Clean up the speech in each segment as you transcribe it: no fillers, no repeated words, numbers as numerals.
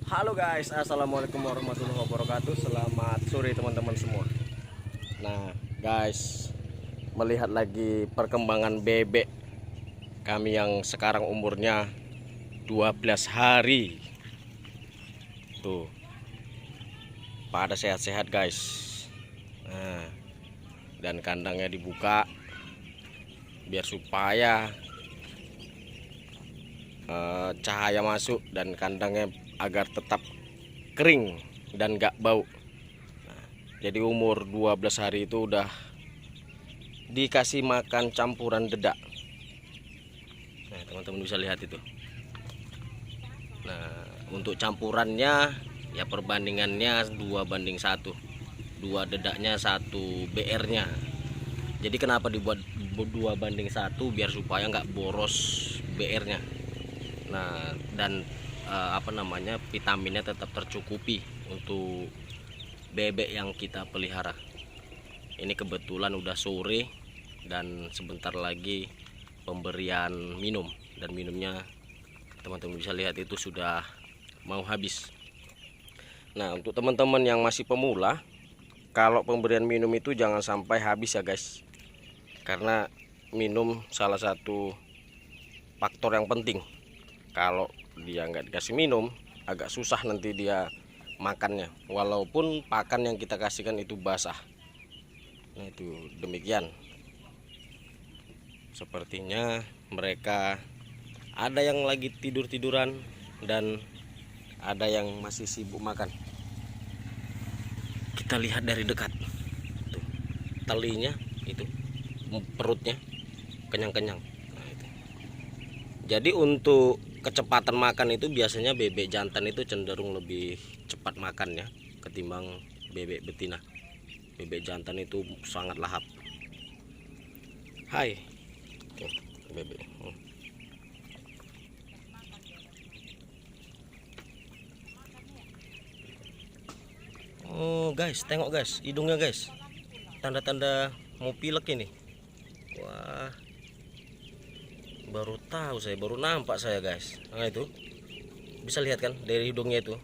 Halo guys, assalamualaikum warahmatullahi wabarakatuh. Selamat sore teman-teman semua. Nah guys, melihat lagi perkembangan bebek kami yang sekarang umurnya 12 hari. Tuh, pada sehat-sehat guys. Nah, dan kandangnya dibuka biar supaya cahaya masuk dan kandangnya agar tetap kering dan gak bau. Nah, jadi umur 12 hari itu udah dikasih makan campuran dedak. Nah teman-teman bisa lihat itu. Nah untuk campurannya ya perbandingannya 2:1, 2 dedaknya 1 BR nya. Jadi kenapa dibuat 2:1? Biar supaya nggak boros BR nya. Nah dan vitaminnya tetap tercukupi untuk bebek yang kita pelihara. Ini kebetulan udah sore dan sebentar lagi pemberian minum, dan minumnya teman-teman bisa lihat itu sudah mau habis. Nah untuk teman-teman yang masih pemula, kalau pemberian minum itu jangan sampai habis ya guys, karena minum salah satu faktor yang penting. Kalau dia nggak dikasih minum agak susah nanti dia makannya, walaupun pakan yang kita kasihkan itu basah. Nah itu demikian. Sepertinya mereka ada yang lagi tidur-tiduran dan ada yang masih sibuk makan. Kita lihat dari dekat tuh, telinya itu, perutnya kenyang-kenyang. Nah, itu. Jadi untuk kecepatan makan itu biasanya bebek jantan itu cenderung lebih cepat makannya ketimbang bebek betina. Bebek jantan itu sangat lahap. Hai, bebek. Oh guys, tengok guys, hidungnya guys, tanda-tanda mau pilek ini. Wah, baru tahu saya, baru nampak saya guys. Nah itu bisa lihat kan dari hidungnya itu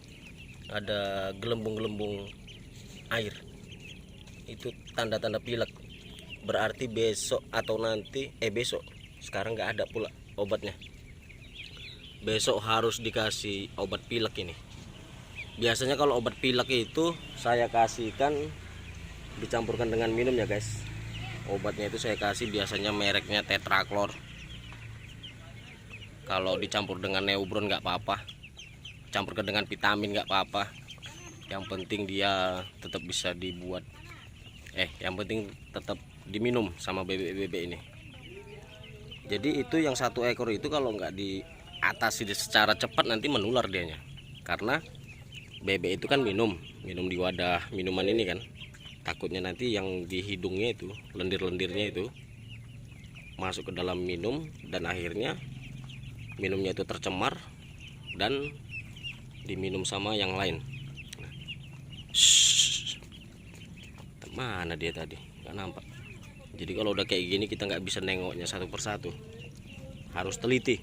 ada gelembung-gelembung air. Itu tanda-tanda pilek. Berarti besok atau nanti besok, sekarang nggak ada pula obatnya. Besok harus dikasih obat pilek ini. Biasanya kalau obat pilek itu saya kasihkan dicampurkan dengan minum ya guys. Obatnya itu saya kasih biasanya mereknya Tetraklor. Kalau dicampur dengan Neubron nggak apa-apa, campurkan dengan vitamin nggak apa-apa. Yang penting dia tetap bisa dibuat, yang penting tetap diminum sama bebek-bebek ini. Jadi itu yang 1 ekor itu kalau nggak diatasi secara cepat nanti menular dianya. Karena bebek itu kan minum di wadah minuman ini kan. Takutnya nanti yang di hidungnya itu, lendir-lendirnya itu masuk ke dalam minum dan akhirnya minumnya itu tercemar dan diminum sama yang lain. Mana dia tadi? Nggak nampak. Jadi kalau udah kayak gini kita nggak bisa nengoknya satu persatu, harus teliti.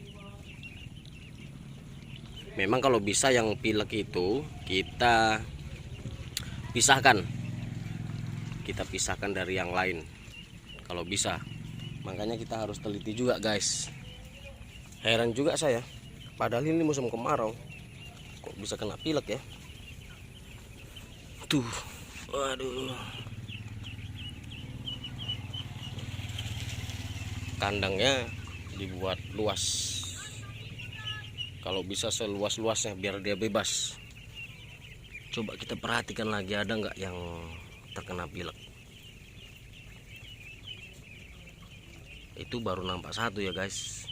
Memang kalau bisa yang pilek itu kita pisahkan dari yang lain kalau bisa. Makanya kita harus teliti juga guys. Heran juga saya, padahal ini musim kemarau kok bisa kena pilek ya. Tuh, waduh. Kandangnya dibuat luas, kalau bisa seluas-luasnya biar dia bebas. Coba kita perhatikan lagi, ada nggak yang terkena pilek. Itu baru nampak 1 ya guys.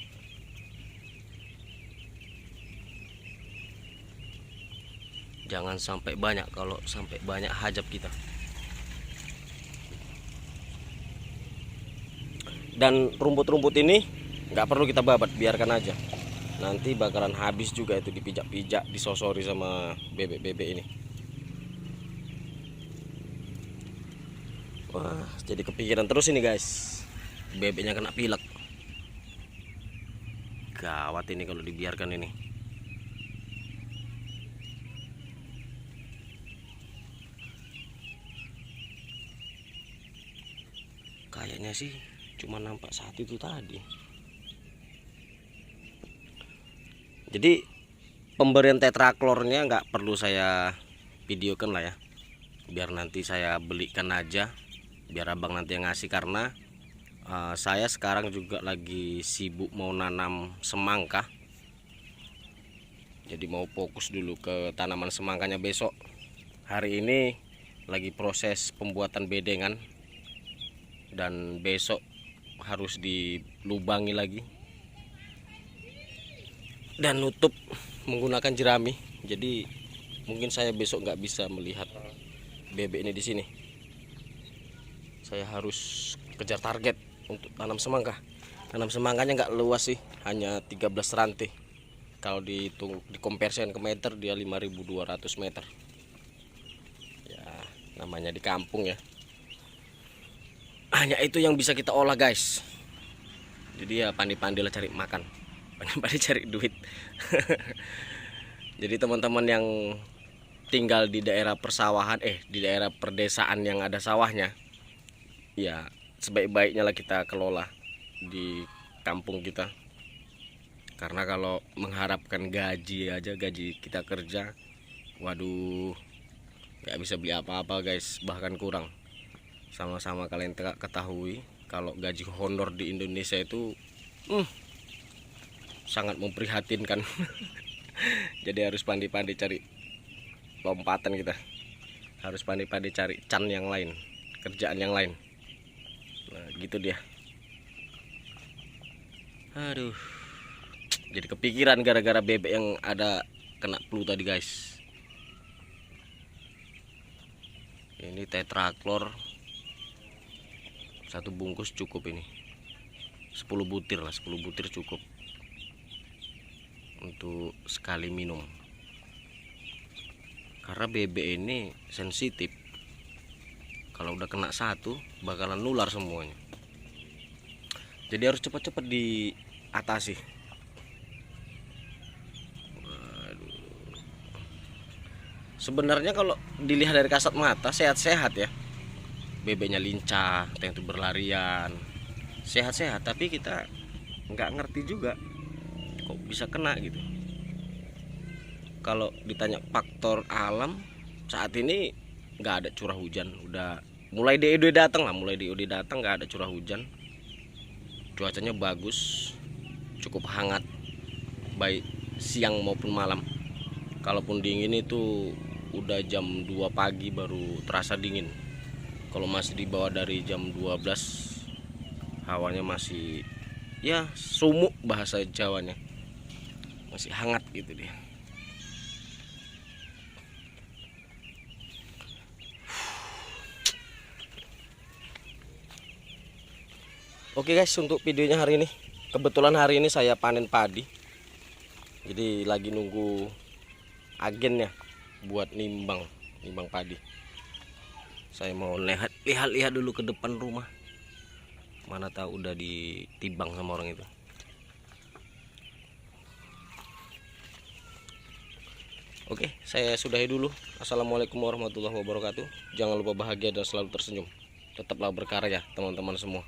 Jangan sampai banyak, kalau sampai banyak hajab kita. Dan rumput-rumput ini nggak perlu kita babat, biarkan aja. Nanti bakalan habis juga itu, dipijak-pijak, disosori sama bebek-bebek ini. Wah, jadi kepikiran terus ini guys, bebeknya kena pilek. Gawat ini kalau dibiarkan ini. kayaknya sih cuma nampak satu itu tadi. Jadi pemberian tetraklornya nggak perlu saya videokan lah ya, biar nanti saya belikan aja, biar abang nanti yang ngasih. Karena saya sekarang juga lagi sibuk mau nanam semangka, jadi mau fokus dulu ke tanaman semangkanya. Besok hari ini lagi proses pembuatan bedengan, dan besok harus dilubangi lagi dan nutup menggunakan jerami. Jadi mungkin saya besok nggak bisa melihat bebek ini di sini. Saya harus kejar target untuk tanam semangka. Tanam semangkanya nggak luas sih, hanya 13 rantai. Kalau dihitung dikonversikan ke meter dia 5.200 meter. Ya namanya di kampung ya. Hanya itu yang bisa kita olah guys. Jadi ya pandai-pandai lah cari makan, pandai-pandai cari duit. Jadi teman-teman yang tinggal di daerah persawahan, di daerah perdesaan yang ada sawahnya, ya sebaik-baiknya lah kita kelola di kampung kita. Karena kalau mengharapkan gaji aja, gaji kita kerja, waduh, nggak bisa beli apa-apa guys, bahkan kurang. Sama-sama kalian ketahui kalau gaji honor di Indonesia itu sangat memprihatinkan. Jadi harus pandai-pandai cari lompatan kita, harus pandai-pandai cari can yang lain, kerjaan yang lain. Nah gitu dia. Aduh, jadi kepikiran gara-gara bebek yang ada kena flu tadi guys. Ini tetraklor satu bungkus cukup, ini 10 butir lah, 10 butir cukup untuk sekali minum. Karena bebek ini sensitif, kalau udah kena satu bakalan nular semuanya. Jadi harus cepat-cepat diatasi. Sebenarnya kalau dilihat dari kasat mata sehat-sehat ya, bebeknya lincah, yang itu berlarian, sehat-sehat. Tapi kita nggak ngerti juga kok bisa kena gitu. Kalau ditanya faktor alam, saat ini nggak ada curah hujan. Udah mulai DOD datang lah, nggak ada curah hujan. Cuacanya bagus, cukup hangat, baik siang maupun malam. Kalaupun dingin itu udah jam 2 pagi baru terasa dingin. Kalau masih di bawah dari jam 12, hawanya masih ya sumuk bahasa Jawanya, masih hangat gitu dia. Oke guys, untuk videonya hari ini, kebetulan hari ini saya panen padi, jadi lagi nunggu agennya buat nimbang padi. Saya mau lihat dulu ke depan rumah, mana tahu udah ditimbang sama orang itu. Oke, saya sudahi dulu. Assalamualaikum warahmatullahi wabarakatuh. Jangan lupa bahagia dan selalu tersenyum. Tetaplah berkarya teman-teman semua.